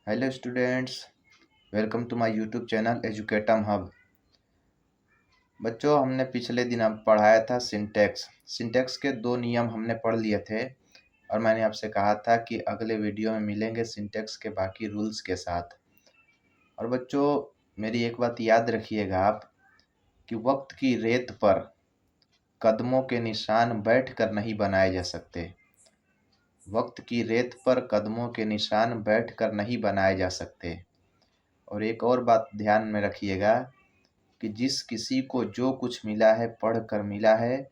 Hello students, welcome to my YouTube channel Educatum hub. बच्चों, हमने पिछले दिन अब पढ़ाया था सिंटैक्स। सिंटैक्स के दो नियम हमने पढ़ लिए थे और मैंने आपसे कहा था कि अगले वीडियो में मिलेंगे सिंटैक्स के बाकी रूल्स के साथ। और बच्चों, मेरी एक बात याद रखिएगा आप कि वक्त की रेत पर कदमों के निशान बैठकर नहीं बनाए जा सकते। वक्त की रेत पर कदमों के निशान बैठकर नहीं बनाए जा सकते। और एक और बात ध्यान में रखिएगा कि जिस किसी को जो कुछ मिला है पढ़ कर मिला है,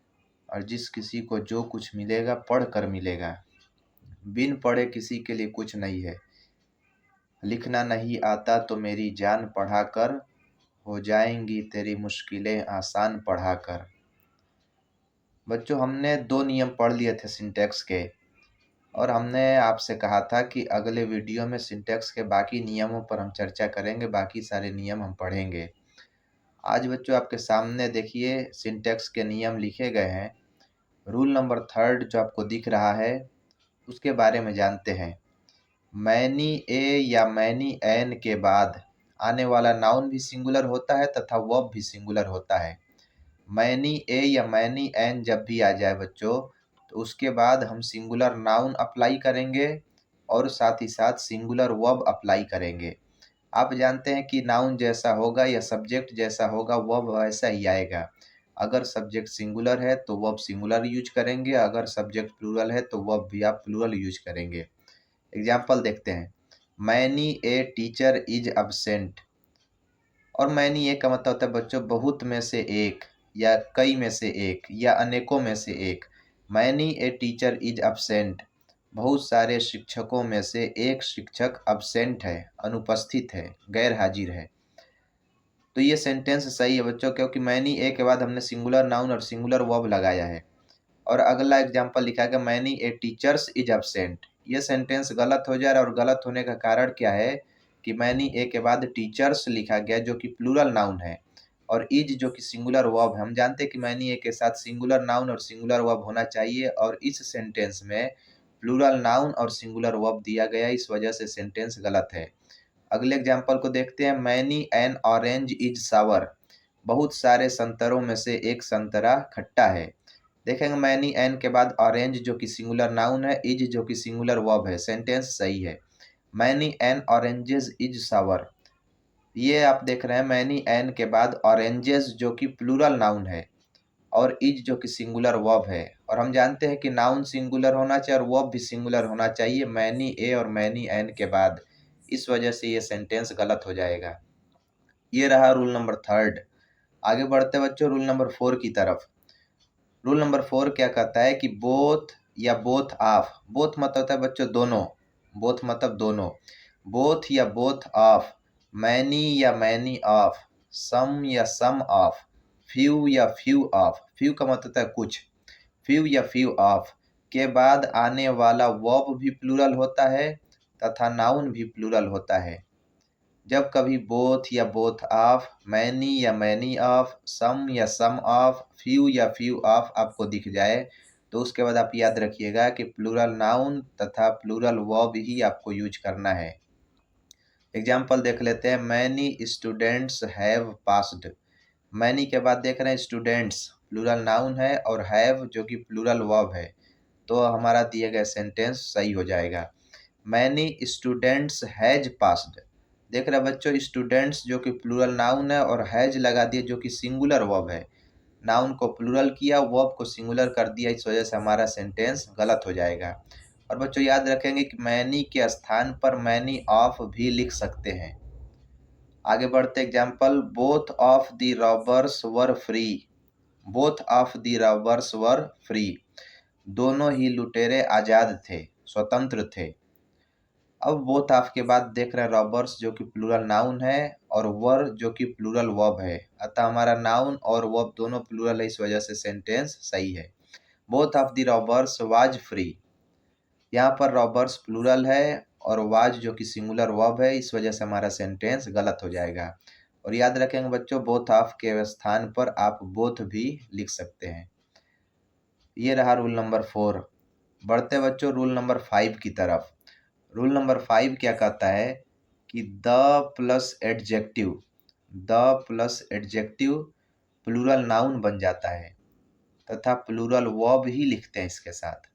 और जिस किसी को जो कुछ मिलेगा पढ़ कर मिलेगा। बिन पढ़े किसी के लिए कुछ नहीं है। लिखना नहीं आता तो मेरी जान पढ़ा कर, हो जाएंगी तेरी मुश्किलें आसान पढ़ा कर। बच्चों, हमने दो नियम पढ़ लिए थे सिंटैक्स के, और हमने आपसे कहा था कि अगले वीडियो में सिंटैक्स के बाकी नियमों पर हम चर्चा करेंगे, बाकी सारे नियम हम पढ़ेंगे। आज बच्चों आपके सामने देखिए सिंटैक्स के नियम लिखे गए हैं। रूल नंबर 3 जो आपको दिख रहा है उसके बारे में जानते हैं। मैनी ए या मैनी एन के बाद आने वाला नाउन भी सिंगुलर होता है तथा वर्ब भी सिंगुलर होता है। मैनी ए या मैनी एन जब भी आ जाए बच्चों, तो उसके बाद हम सिंगुलर नाउन अप्लाई करेंगे और साथ ही साथ सिंगुलर वर्ब अप्लाई करेंगे। आप जानते हैं कि नाउन जैसा होगा या सब्जेक्ट जैसा होगा वर्ब वैसा ही आएगा। अगर सब्जेक्ट सिंगुलर है तो वर्ब सिंगुलर यूज करेंगे, अगर सब्जेक्ट प्लूरल है तो वर्ब भी आप प्लूरल यूज करेंगे। एग्जाम्पल देखते हैं। Many a teacher is absent. और मैनी ए का मतलब होता है बच्चों बहुत में से एक, या कई में से एक, या अनेकों में से एक। Many a teacher is absent, बहुत सारे शिक्षकों में से एक शिक्षक अब्सेंट है, अनुपस्थित है, गैर हाजिर है। तो ये सेंटेंस सही है बच्चों, क्योंकि मैनी ए के बाद हमने सिंगुलर नाउन और सिंगुलर वर्ब लगाया है। और अगला एग्जांपल लिखा गया many a teachers is absent. ये सेंटेंस गलत हो जा रहा है, और गलत होने का कारण क्या है कि मैनी ए के बाद टीचर्स लिखा गया जो कि प्लूरल नाउन है, और इज जो कि सिंगुलर वर्ब है। हम जानते हैं कि मैनी ए के साथ सिंगुलर नाउन और सिंगुलर वर्ब होना चाहिए, और इस सेंटेंस में प्लूरल नाउन और सिंगुलर वर्ब दिया गया, इस वजह से सेंटेंस गलत है। अगले एग्जाम्पल को देखते हैं। मैनी एन ऑरेंज इज सावर, बहुत सारे संतरों में से एक संतरा खट्टा है। देखेंगे मैनी एन के बाद ऑरेंज जो कि सिंगुलर नाउन है, इज जो कि सिंगुलर वर्ब है, सेंटेंस सही है। मैनी एन ऑरेंजेस इज सावर, ये आप देख रहे हैं मैनी एन के बाद ऑरेंजेस जो कि प्लूरल नाउन है, और इज जो कि सिंगुलर वर्ब है। और हम जानते हैं कि नाउन सिंगुलर होना चाहिए और वर्ब भी सिंगुलर होना चाहिए मैनी ए और मैनी एन के बाद, इस वजह से ये सेंटेंस गलत हो जाएगा। ये रहा रूल नंबर 3। आगे बढ़ते बच्चों रूल नंबर 4 की तरफ। रूल नंबर 4 क्या कहता है कि बोथ या बोथ ऑफ, बोथ मतलब होता है बच्चों दोनों, बोथ मतलब दोनों, बोथ या बोथ ऑफ, मैनी या मैनी ऑफ, सम या सम ऑफ, फ्यू या फ्यू ऑफ, फ्यू का मतलब होता है कुछ, फ्यू या फ्यू ऑफ के बाद आने वाला वर्ब भी प्लूरल होता है तथा नाउन भी प्लूरल होता है। जब कभी बोथ या बोथ ऑफ, मैनी या मैनी ऑफ, सम या सम ऑफ, फ्यू या फ्यू ऑफ आपको दिख जाए, तो उसके बाद आप याद रखिएगा कि प्लूरल नाउन तथा प्लूरल वर्ब ही आपको यूज करना है। एग्जाम्पल देख लेते हैं। Many students have passed, many के बाद देख रहे हैं स्टूडेंट्स प्लूरल नाउन है और हैव जो कि प्लूरल वर्ब है, तो हमारा दिए गए सेंटेंस सही हो जाएगा। मैनी स्टूडेंट्स हैज पास्ड, देख रहे बच्चों स्टूडेंट्स जो कि प्लूरल नाउन है और हैज लगा दिए जो कि सिंगुलर वर्ब है, नाउन को प्लूरल किया, वर्ब को सिंगुलर कर दिया, इस वजह से हमारा सेंटेंस गलत हो जाएगा। और बच्चों याद रखेंगे कि मैनी के स्थान पर मैनी ऑफ भी लिख सकते हैं। आगे बढ़ते example. Both of the robbers were free, both of the robbers were free, दोनों ही लुटेरे आजाद थे, स्वतंत्र थे। अब बोथ ऑफ के बाद देख रहे हैं रॉबर्स जो कि प्लूरल नाउन है और वर जो कि प्लूरल वर्ब है, अतः हमारा नाउन और वर्ब दोनों प्लूरल है, इस वजह से सेंटेंस सही है। Both of the robbers was free, यहाँ पर रॉबर्स प्लूरल है और वाज जो कि सिंगुलर वर्ब है, इस वजह से हमारा सेंटेंस गलत हो जाएगा। और याद रखेंगे बच्चों बोथ ऑफ के स्थान पर आप बोथ भी लिख सकते हैं। ये रहा रूल नंबर 4। बढ़ते बच्चों रूल नंबर 5 की तरफ। रूल नंबर 5 क्या कहता है कि the plus adjective plural noun बन जाता है तथा प्लूरल वर्ब ही लिखते हैं इसके साथ।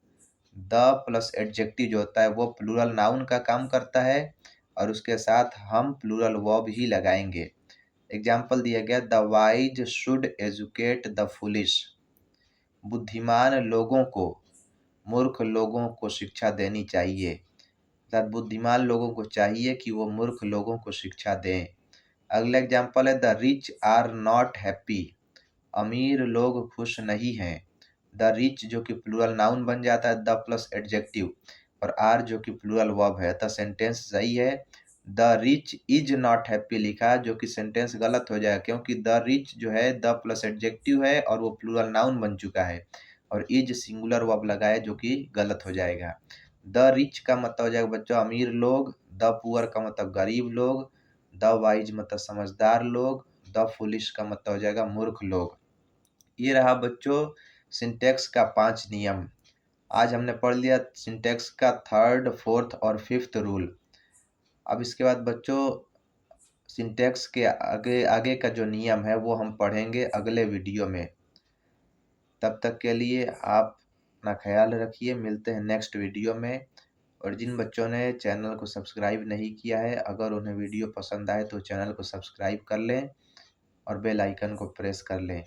द प्लस एडजेक्टिव जो होता है वो प्लूरल नाउन का काम करता है और उसके साथ हम प्लूरल वर्ब ही लगाएंगे। एग्जाम्पल दिया गया, the wise should educate the foolish. बुद्धिमान लोगों को मूर्ख लोगों को शिक्षा देनी चाहिए, अर्थात बुद्धिमान लोगों को चाहिए कि वो मूर्ख लोगों को शिक्षा दें। अगला एग्जाम्पल है, the rich are not happy. अमीर लोग खुश नहीं हैं। द रिच जो कि प्लूरल नाउन बन जाता है द प्लस एडजेक्टिव, और आर जो कि प्लूरल वर्ब है, तो सेंटेंस सही है। The rich is not happy लिखा जो कि सेंटेंस गलत हो जाएगा, क्योंकि द रिच जो है द प्लस एडजेक्टिव है और वो प्लूरल नाउन बन चुका है, और इज सिंगुलर वर्ब लगाए जो कि गलत हो जाएगा। द रिच का मतलब हो जाएगा बच्चों अमीर लोग, द पुअर का मतलब गरीब लोग, द वाइज मतलब समझदार लोग, द फुलिश का मतलब हो जाएगा मूर्ख लोग। ये रहा बच्चों सिंटेक्स का 5 नियम। आज हमने पढ़ लिया सिंटेक्स का 3rd, 4th और 5th रूल। अब इसके बाद बच्चों सिंटेक्स के आगे आगे का जो नियम है वो हम पढ़ेंगे अगले वीडियो में। तब तक के लिए आप अपना ख्याल रखिए, मिलते हैं नेक्स्ट वीडियो में। और जिन बच्चों ने चैनल को सब्सक्राइब नहीं किया है, अगर उन्हें वीडियो पसंद आए तो चैनल को सब्सक्राइब कर लें और बेल आइकन को प्रेस कर लें।